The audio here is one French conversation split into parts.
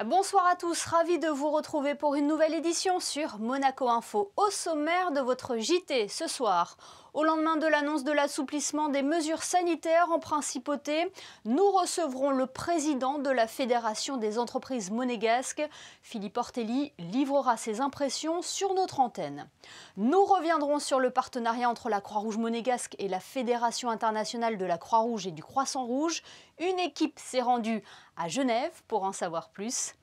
Bonsoir à tous, ravi de vous retrouver pour une nouvelle édition sur Monaco Info. Au sommaire de votre JT ce soir, au lendemain de l'annonce de l'assouplissement des mesures sanitaires en principauté, nous recevrons le président de la Fédération des entreprises monégasques. Philippe Ortelli livrera ses impressions sur notre antenne. Nous reviendrons sur le partenariat entre la Croix-Rouge monégasque et la Fédération internationale de la Croix-Rouge et du Croissant-Rouge. Une équipe s'est rendue à Genève pour en savoir plus.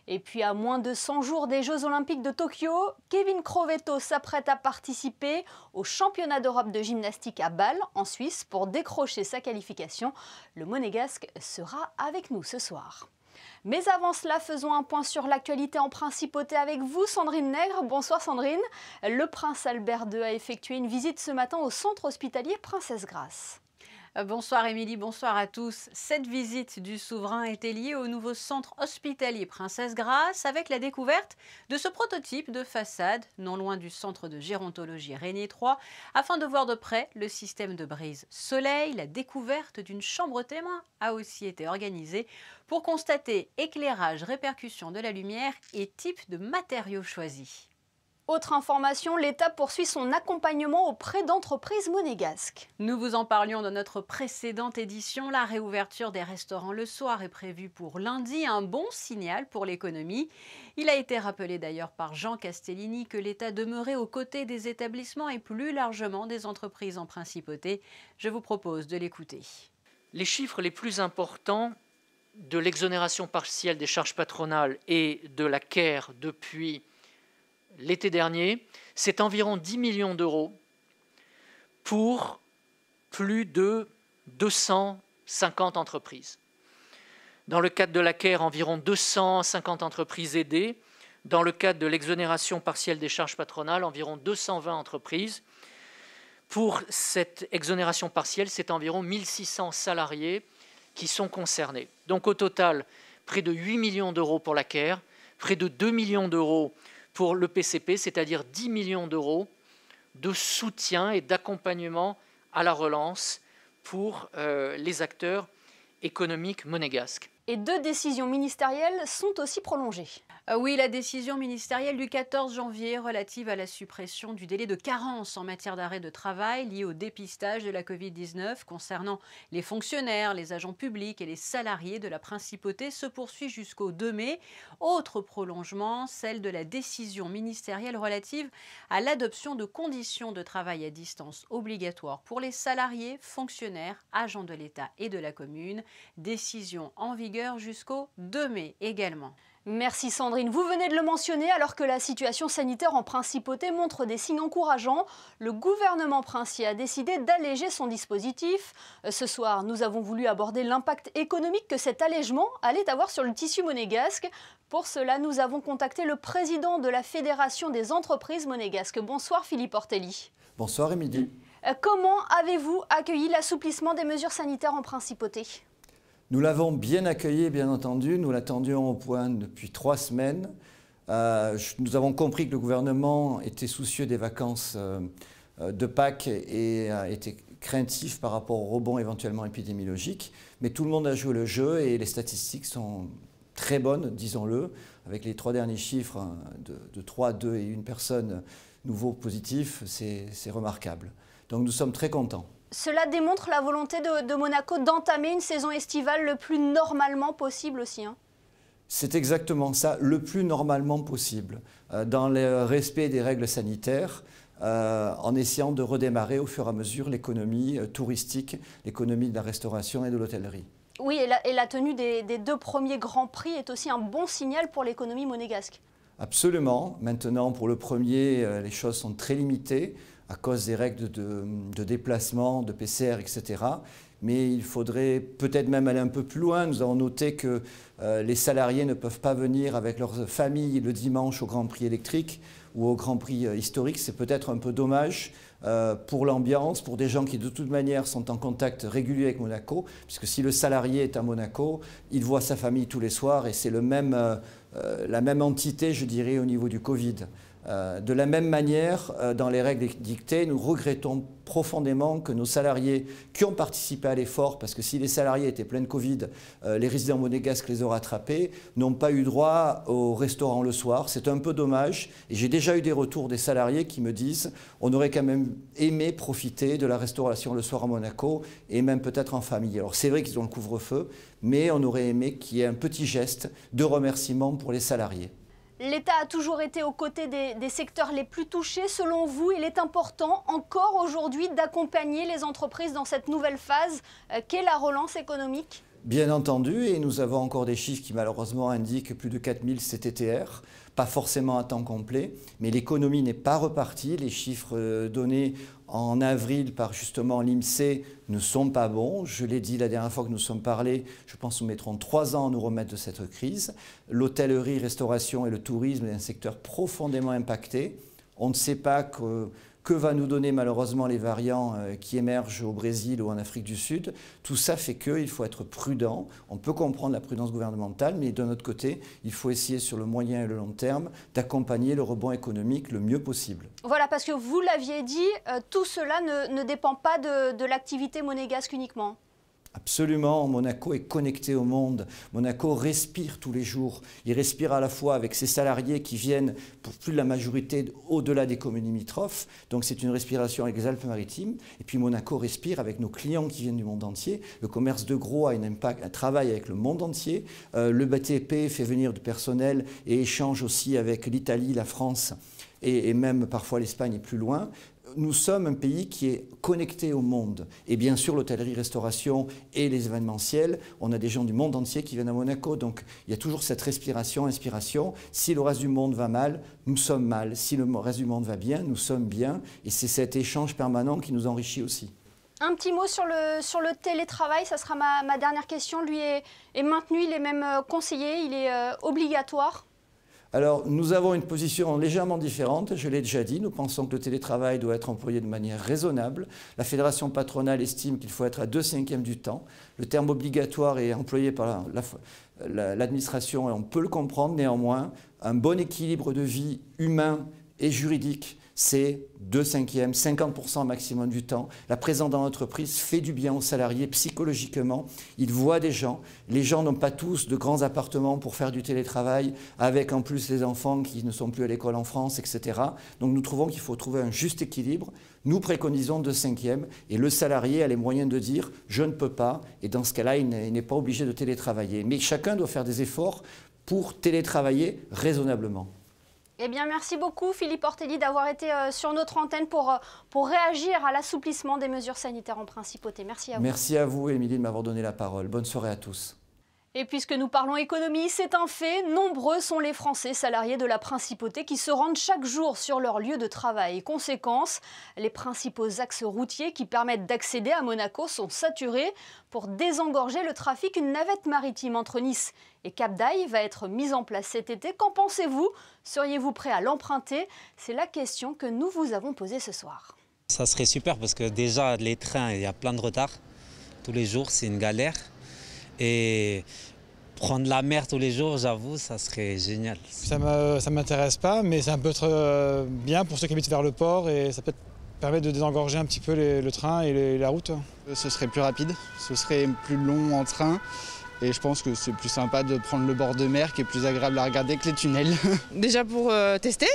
Et puis à moins de 100 jours des Jeux Olympiques de Tokyo, Kevin Crovetto s'apprête à participer au championnat d'Europe de gymnastique à Bâle, en Suisse, pour décrocher sa qualification. Le Monégasque sera avec nous ce soir. Mais avant cela, faisons un point sur l'actualité en principauté avec vous, Sandrine Nègre. Bonsoir Sandrine. Le prince Albert II a effectué une visite ce matin au centre hospitalier Princesse Grace. Bonsoir Émilie, bonsoir à tous. Cette visite du souverain était liée au nouveau centre hospitalier Princesse Grace avec la découverte de ce prototype de façade non loin du centre de gérontologie Régnier 3 afin de voir de près le système de brise soleil. La découverte d'une chambre témoin a aussi été organisée pour constater éclairage, répercussion de la lumière et type de matériaux choisis. Autre information, l'État poursuit son accompagnement auprès d'entreprises monégasques. Nous vous en parlions dans notre précédente édition. La réouverture des restaurants le soir est prévue pour lundi, un bon signal pour l'économie. Il a été rappelé d'ailleurs par Jean Castellini que l'État demeurait aux côtés des établissements et plus largement des entreprises en principauté. Je vous propose de l'écouter. Les chiffres les plus importants de l'exonération partielle des charges patronales et de la CARE depuis l'été dernier, c'est environ 10 millions d'euros pour plus de 250 entreprises. Dans le cadre de la CARE, environ 250 entreprises aidées. Dans le cadre de l'exonération partielle des charges patronales, environ 220 entreprises. Pour cette exonération partielle, c'est environ 1600 salariés qui sont concernés. Donc au total, près de 8 millions d'euros pour la CARE, près de 2 millions d'euros pour le PCP, c'est-à-dire 10 millions d'euros de soutien et d'accompagnement à la relance pour les acteurs économiques monégasques. Et 2 décisions ministérielles sont aussi prolongées. Oui, la décision ministérielle du 14 janvier relative à la suppression du délai de carence en matière d'arrêt de travail lié au dépistage de la Covid-19 concernant les fonctionnaires, les agents publics et les salariés de la principauté se poursuit jusqu'au 2 mai. Autre prolongement, celle de la décision ministérielle relative à l'adoption de conditions de travail à distance obligatoires pour les salariés, fonctionnaires, agents de l'État et de la commune. Décision en vigueur jusqu'au 2 mai également. Merci Sandrine. Vous venez de le mentionner, alors que la situation sanitaire en principauté montre des signes encourageants, le gouvernement princier a décidé d'alléger son dispositif. Ce soir, nous avons voulu aborder l'impact économique que cet allègement allait avoir sur le tissu monégasque. Pour cela, nous avons contacté le président de la Fédération des entreprises monégasques. Bonsoir Philippe Ortelli. Bonsoir Émilie. Comment avez-vous accueilli l'assouplissement des mesures sanitaires en principauté ? Nous l'avons bien accueilli, bien entendu. Nous l'attendions au point depuis 3 semaines. Nous avons compris que le gouvernement était soucieux des vacances de Pâques et était craintif par rapport au rebond éventuellement épidémiologique. Mais tout le monde a joué le jeu et les statistiques sont très bonnes, disons-le, avec les 3 derniers chiffres de 3, 2 et 1 personne nouveau positif, c'est remarquable. Donc nous sommes très contents. Cela démontre la volonté de Monaco d'entamer une saison estivale le plus normalement possible aussi. C'est exactement ça, le plus normalement possible, dans le respect des règles sanitaires, en essayant de redémarrer au fur et à mesure l'économie touristique, l'économie de la restauration et de l'hôtellerie. Oui, et la tenue des 2 premiers grands prix est aussi un bon signal pour l'économie monégasque. Absolument. Maintenant, pour le premier, les choses sont très limitées à cause des règles de déplacement, de PCR, etc. Mais il faudrait peut-être même aller un peu plus loin. Nous avons noté que les salariés ne peuvent pas venir avec leurs familles le dimanche au Grand Prix électrique ou au Grand Prix historique. C'est peut-être un peu dommage pour l'ambiance, pour des gens qui de toute manière sont en contact régulier avec Monaco, puisque si le salarié est à Monaco, il voit sa famille tous les soirs et c'est la même entité, je dirais, au niveau du Covid. De la même manière, dans les règles dictées, nous regrettons profondément que nos salariés qui ont participé à l'effort, parce que si les salariés étaient pleins de Covid, les résidents monégasques les auraient attrapés, n'ont pas eu droit au restaurant le soir. C'est un peu dommage. Et j'ai déjà eu des retours des salariés qui me disent on aurait quand même aimé profiter de la restauration le soir à Monaco et même peut-être en famille. Alors c'est vrai qu'ils ont le couvre-feu, mais on aurait aimé qu'il y ait un petit geste de remerciement pour les salariés. L'État a toujours été aux côtés des secteurs les plus touchés. Selon vous, il est important encore aujourd'hui d'accompagner les entreprises dans cette nouvelle phase qu'est la relance économique ? Bien entendu, et nous avons encore des chiffres qui malheureusement indiquent plus de 4000 CTTR, pas forcément à temps complet, mais l'économie n'est pas repartie. Les chiffres donnés en avril par justement l'INSEE ne sont pas bons. Je l'ai dit la dernière fois que nous sommes parlé, je pense que nous mettrons 3 ans à nous remettre de cette crise. L'hôtellerie, restauration et le tourisme est un secteur profondément impacté. On ne sait pas que va nous donner malheureusement les variants qui émergent au Brésil ou en Afrique du Sud. Tout ça fait qu'il faut être prudent. On peut comprendre la prudence gouvernementale, mais d'un autre côté, il faut essayer sur le moyen et le long terme d'accompagner le rebond économique le mieux possible. Voilà, parce que vous l'aviez dit, tout cela ne dépend pas de l'activité monégasque uniquement. Absolument, Monaco est connecté au monde. Monaco respire tous les jours. Il respire à la fois avec ses salariés qui viennent, pour plus de la majorité, au-delà des communes limitrophes. Donc c'est une respiration avec les Alpes-Maritimes. Et puis Monaco respire avec nos clients qui viennent du monde entier. Le commerce de gros a un travail avec le monde entier. Le BTP fait venir du personnel et échange aussi avec l'Italie, la France et même parfois l'Espagne et plus loin. Nous sommes un pays qui est connecté au monde. Et bien sûr, l'hôtellerie-restauration et les événementiels, on a des gens du monde entier qui viennent à Monaco. Donc, il y a toujours cette respiration, inspiration. Si le reste du monde va mal, nous sommes mal. Si le reste du monde va bien, nous sommes bien. Et c'est cet échange permanent qui nous enrichit aussi. Un petit mot sur le télétravail, ça sera ma dernière question. Lui est maintenu, il est même conseillé, il est obligatoire. Alors, nous avons une position légèrement différente, je l'ai déjà dit. Nous pensons que le télétravail doit être employé de manière raisonnable. La fédération patronale estime qu'il faut être à 2/5 du temps. Le terme obligatoire est employé par l'administration et on peut le comprendre. Néanmoins, un bon équilibre de vie humain et juridique, c'est 2/5, 50% maximum du temps. La présence dans l'entreprise fait du bien aux salariés psychologiquement. Ils voient des gens. Les gens n'ont pas tous de grands appartements pour faire du télétravail, avec en plus les enfants qui ne sont plus à l'école en France, etc. Donc nous trouvons qu'il faut trouver un juste équilibre. Nous préconisons 2/5 et le salarié a les moyens de dire « je ne peux pas » et dans ce cas-là, il n'est pas obligé de télétravailler. Mais chacun doit faire des efforts pour télétravailler raisonnablement. Eh bien, merci beaucoup Philippe Ortelli d'avoir été sur notre antenne pour réagir à l'assouplissement des mesures sanitaires en principauté. Merci à vous. Merci à vous, Émilie, de m'avoir donné la parole. Bonne soirée à tous. Et puisque nous parlons économie, c'est un fait, nombreux sont les Français salariés de la Principauté qui se rendent chaque jour sur leur lieu de travail. Conséquence, les principaux axes routiers qui permettent d'accéder à Monaco sont saturés. Pour désengorger le trafic, une navette maritime entre Nice et Cap-d'Aille va être mise en place cet été. Qu'en pensez-vous? Seriez-vous prêt à l'emprunter? C'est la question que nous vous avons posée ce soir. Ça serait super parce que déjà les trains, il y a plein de retard. Tous les jours, c'est une galère. Et prendre la mer tous les jours, j'avoue, ça serait génial. Ça ne m'intéresse pas, mais ça peut être bien pour ceux qui habitent vers le port et ça peut permettre de désengorger un petit peu le train et la route. Ce serait plus rapide, ce serait plus long en train et je pense que c'est plus sympa de prendre le bord de mer qui est plus agréable à regarder que les tunnels. Déjà pour tester.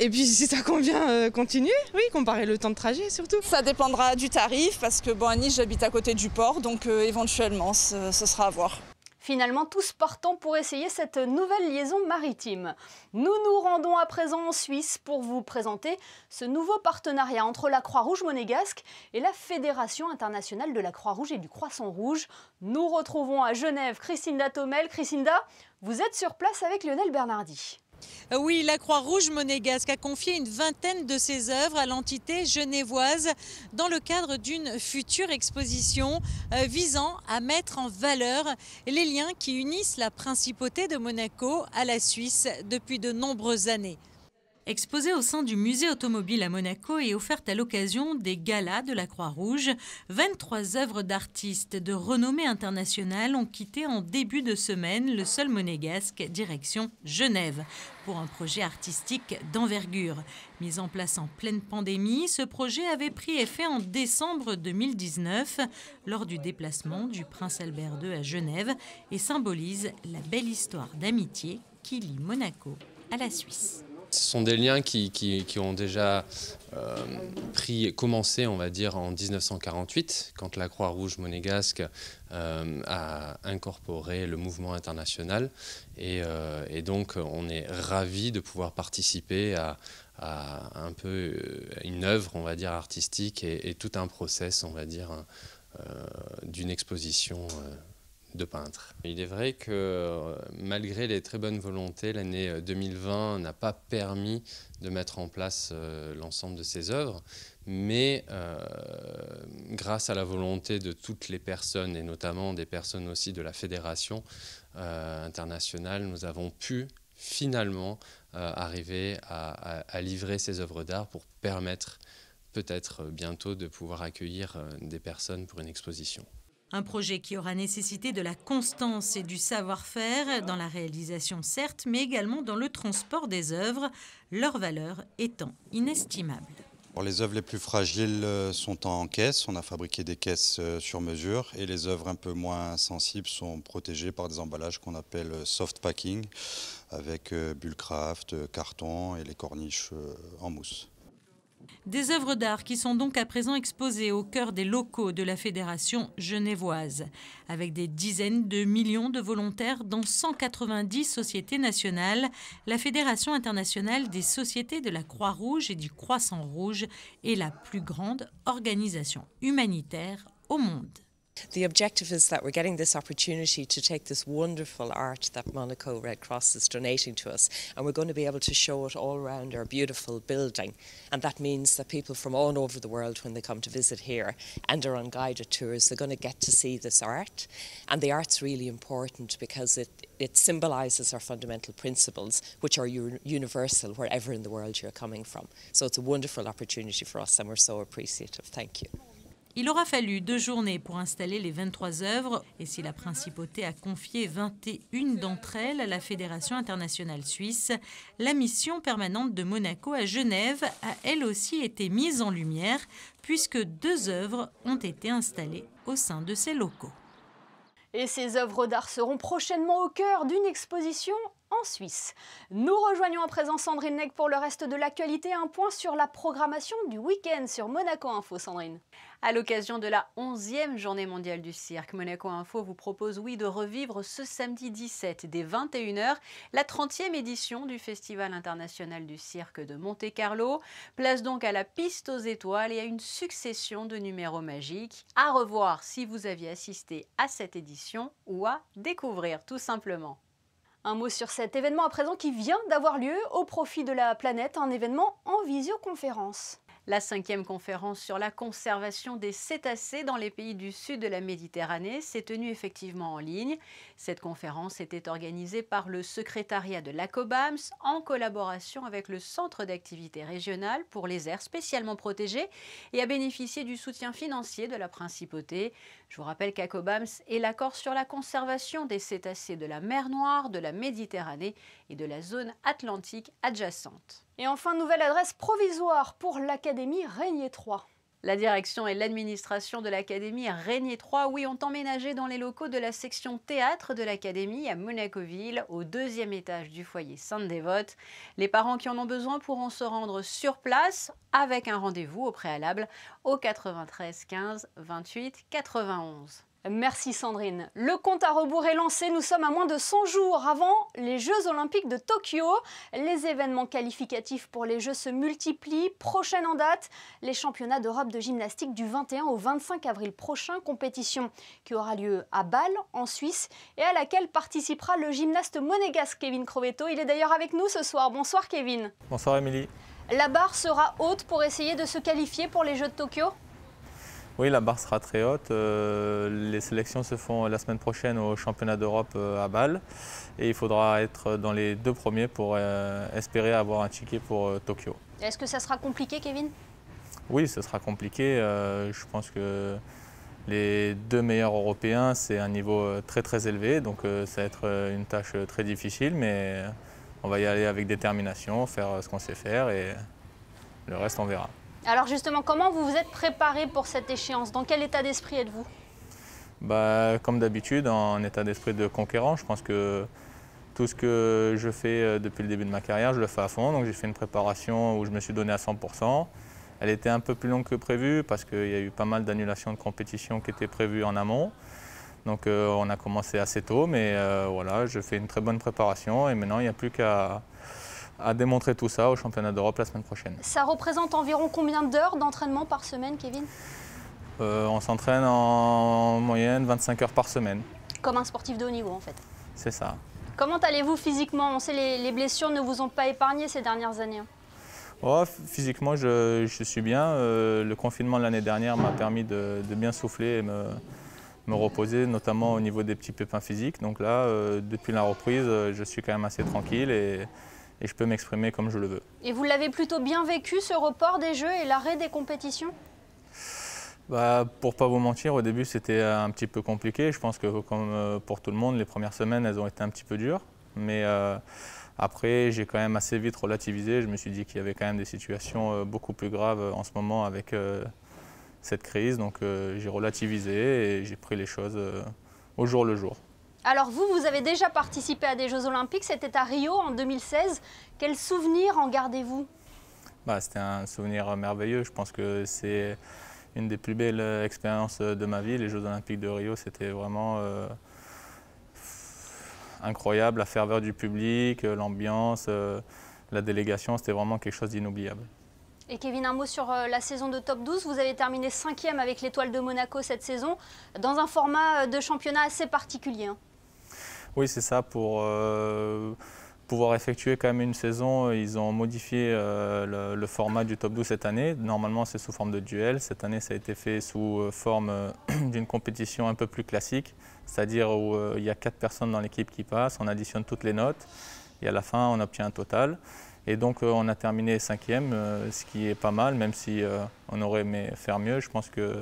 Et puis si ça convient, continuer, oui, comparer le temps de trajet surtout. Ça dépendra du tarif parce que à Nice j'habite à côté du port, donc éventuellement ce sera à voir. Finalement, tous partants pour essayer cette nouvelle liaison maritime. Nous nous rendons à présent en Suisse pour vous présenter ce nouveau partenariat entre la Croix-Rouge monégasque et la Fédération internationale de la Croix-Rouge et du Croissant-Rouge. Nous retrouvons à Genève Christinda Thomel. Christinda, vous êtes sur place avec Lionel Bernardi. Oui, la Croix-Rouge monégasque a confié une vingtaine de ses œuvres à l'entité genevoise dans le cadre d'une future exposition visant à mettre en valeur les liens qui unissent la principauté de Monaco à la Suisse depuis de nombreuses années. Exposée au sein du musée automobile à Monaco et offerte à l'occasion des galas de la Croix-Rouge, 23 œuvres d'artistes de renommée internationale ont quitté en début de semaine le sol monégasque direction Genève pour un projet artistique d'envergure. Mis en place en pleine pandémie, ce projet avait pris effet en décembre 2019 lors du déplacement du prince Albert II à Genève et symbolise la belle histoire d'amitié qui lie Monaco à la Suisse. Ce sont des liens qui ont déjà commencé, on va dire, en 1948, quand la Croix-Rouge monégasque a incorporé le mouvement international. Et donc, on est ravis de pouvoir participer à un peu une œuvre, on va dire, artistique et tout un process, on va dire, d'une exposition de peintres. Il est vrai que malgré les très bonnes volontés, l'année 2020 n'a pas permis de mettre en place l'ensemble de ces œuvres, mais grâce à la volonté de toutes les personnes, et notamment des personnes aussi de la fédération internationale, nous avons pu finalement arriver à livrer ces œuvres d'art pour permettre peut-être bientôt de pouvoir accueillir des personnes pour une exposition. Un projet qui aura nécessité de la constance et du savoir-faire dans la réalisation certes, mais également dans le transport des œuvres, leur valeur étant inestimable. Les œuvres les plus fragiles sont en caisse, on a fabriqué des caisses sur mesure et les œuvres un peu moins sensibles sont protégées par des emballages qu'on appelle soft packing avec bullcraft, carton et les corniches en mousse. Des œuvres d'art qui sont donc à présent exposées au cœur des locaux de la Fédération genevoise, avec des dizaines de millions de volontaires dans 190 sociétés nationales. La Fédération internationale des sociétés de la Croix-Rouge et du Croissant-Rouge est la plus grande organisation humanitaire au monde. The objective is that we're getting this opportunity to take this wonderful art that Monaco Red Cross is donating to us, and we're going to be able to show it all around our beautiful building. And that means that people from all over the world, when they come to visit here and are on guided tours, they're going to get to see this art. And the art's really important because it symbolises our fundamental principles, which are universal wherever in the world you're coming from. So it's a wonderful opportunity for us, and we're so appreciative. Thank you. Il aura fallu 2 journées pour installer les 23 œuvres et si la principauté a confié 21 d'entre elles à la Fédération internationale suisse, la mission permanente de Monaco à Genève a elle aussi été mise en lumière puisque 2 œuvres ont été installées au sein de ces locaux. Et ces œuvres d'art seront prochainement au cœur d'une exposition en Suisse. Nous rejoignons à présent Sandrine Neg pour le reste de l'actualité. Un point sur la programmation du week-end sur Monaco Info, Sandrine. À l'occasion de la 11e journée mondiale du cirque, Monaco Info vous propose, de revivre ce samedi 17 dès 21h la 30e édition du Festival international du cirque de Monte-Carlo. Place donc à la piste aux étoiles et à une succession de numéros magiques. À revoir si vous aviez assisté à cette édition ou à découvrir tout simplement. Un mot sur cet événement à présent qui vient d'avoir lieu au profit de la planète, un événement en visioconférence. La 5e conférence sur la conservation des cétacés dans les pays du sud de la Méditerranée s'est tenue effectivement en ligne. Cette conférence était organisée par le secrétariat de l'ACOBAMS en collaboration avec le Centre d'activité régionale pour les aires spécialement protégées et a bénéficié du soutien financier de la Principauté. Je vous rappelle qu'ACOBAMS est l'accord sur la conservation des cétacés de la mer Noire, de la Méditerranée et de la zone atlantique adjacente. Et enfin, nouvelle adresse provisoire pour l'Académie Régnier 3. La direction et l'administration de l'Académie Régnier 3, ont emménagé dans les locaux de la section théâtre de l'Académie à Monaco-Ville, au 2e étage du foyer Sainte-Dévote. Les parents qui en ont besoin pourront se rendre sur place avec un rendez-vous au préalable au 93 15 28 91. Merci Sandrine. Le compte à rebours est lancé. Nous sommes à moins de 100 jours avant les Jeux Olympiques de Tokyo. Les événements qualificatifs pour les Jeux se multiplient. Prochaine en date, les championnats d'Europe de gymnastique du 21 au 25 avril prochain. Compétition qui aura lieu à Bâle, en Suisse, et à laquelle participera le gymnaste monégasque Kevin Crovetto. Il est d'ailleurs avec nous ce soir. Bonsoir Kevin. Bonsoir Émilie. La barre sera haute pour essayer de se qualifier pour les Jeux de Tokyo ? Oui, la barre sera très haute. Les sélections se font la semaine prochaine au championnat d'Europe à Bâle. Et il faudra être dans les 2 premiers pour espérer avoir un ticket pour Tokyo. Est-ce que ça sera compliqué, Kevin? Oui, ce sera compliqué. Je pense que les 2 meilleurs Européens, c'est un niveau très très élevé. Donc ça va être une tâche très difficile, mais on va y aller avec détermination, faire ce qu'on sait faire et le reste on verra. Alors justement, comment vous vous êtes préparé pour cette échéance? Dans quel état d'esprit êtes-vous? Comme d'habitude, en état d'esprit de conquérant. Je pense que tout ce que je fais depuis le début de ma carrière, je le fais à fond. Donc j'ai fait une préparation où je me suis donné à 100%. Elle était un peu plus longue que prévu parce qu'il y a eu pas mal d'annulations de compétitions qui étaient prévues en amont. Donc on a commencé assez tôt, mais voilà, je fais une très bonne préparation et maintenant il n'y a plus qu'à démontrer tout ça au championnat d'Europe la semaine prochaine. Ça représente environ combien d'heures d'entraînement par semaine, Kevin? On s'entraîne en moyenne 25 heures par semaine. Comme un sportif de haut niveau en fait. C'est ça. Comment allez-vous physiquement? On sait les blessures ne vous ont pas épargné ces dernières années. Oh, physiquement, je suis bien. Le confinement de l'année dernière m'a permis de bien souffler et me reposer, notamment au niveau des petits pépins physiques. Donc là, depuis la reprise, je suis quand même assez tranquille et je peux m'exprimer comme je le veux. Et vous l'avez plutôt bien vécu, ce report des Jeux et l'arrêt des compétitions? Pour pas vous mentir, au début c'était un petit peu compliqué. Je pense que comme pour tout le monde, les premières semaines elles ont été un petit peu dures. Mais après j'ai quand même assez vite relativisé. Je me suis dit qu'il y avait quand même des situations beaucoup plus graves en ce moment avec cette crise. Donc j'ai relativisé et j'ai pris les choses au jour le jour. Alors vous avez déjà participé à des Jeux Olympiques, c'était à Rio en 2016. Quel souvenir en gardez-vous? C'était un souvenir merveilleux. Je pense que c'est une des plus belles expériences de ma vie. Les Jeux Olympiques de Rio, c'était vraiment incroyable. La ferveur du public, l'ambiance, la délégation, c'était vraiment quelque chose d'inoubliable. Et Kevin, un mot sur la saison de top 12. Vous avez terminé 5e avec l'Étoile de Monaco cette saison, dans un format de championnat assez particulier. Oui, c'est ça. Pour pouvoir effectuer quand même une saison, ils ont modifié le format du top 12 cette année. Normalement, c'est sous forme de duel. Cette année, ça a été fait sous forme d'une compétition un peu plus classique, c'est-à-dire où il y a 4 personnes dans l'équipe qui passent, on additionne toutes les notes et à la fin, on obtient un total. Et donc, on a terminé 5e, ce qui est pas mal, même si on aurait aimé faire mieux. Je pense que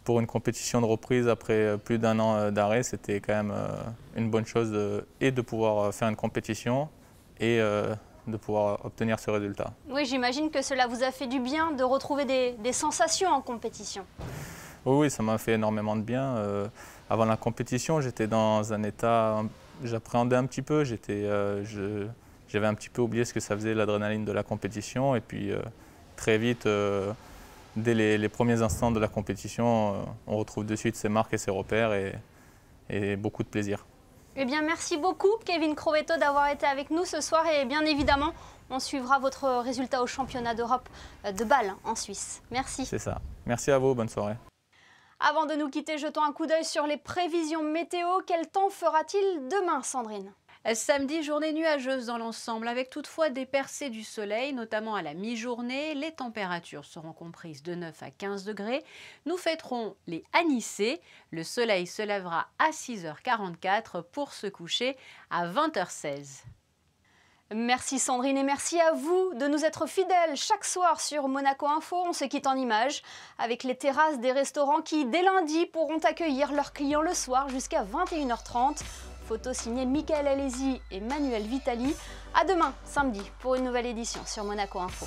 pour une compétition de reprise après plus d'1 an d'arrêt, c'était quand même une bonne chose de pouvoir faire une compétition et de pouvoir obtenir ce résultat. Oui, j'imagine que cela vous a fait du bien de retrouver des sensations en compétition. Oui, ça m'a fait énormément de bien. Avant la compétition, j'étais dans un état, j'appréhendais un petit peu, j'avais un petit peu oublié ce que ça faisait l'adrénaline de la compétition et puis très vite, dès les premiers instants de la compétition, on retrouve de suite ses marques et ses repères et beaucoup de plaisir. Eh bien, merci beaucoup Kevin Crovetto d'avoir été avec nous ce soir et bien évidemment, on suivra votre résultat au championnat d'Europe de Bâle en Suisse. Merci. C'est ça. Merci à vous, bonne soirée. Avant de nous quitter, jetons un coup d'œil sur les prévisions météo. Quel temps fera-t-il demain, Sandrine ? Samedi, journée nuageuse dans l'ensemble, avec toutefois des percées du soleil, notamment à la mi-journée. Les températures seront comprises de 9 à 15 degrés. Nous fêterons les Anissés. Le soleil se lèvera à 6h44 pour se coucher à 20h16. Merci Sandrine et merci à vous de nous être fidèles chaque soir sur Monaco Info. On se quitte en images avec les terrasses des restaurants qui, dès lundi, pourront accueillir leurs clients le soir jusqu'à 21h30. Photo signée Michael Alesi et Manuel Vitali. À demain, samedi, pour une nouvelle édition sur Monaco Info.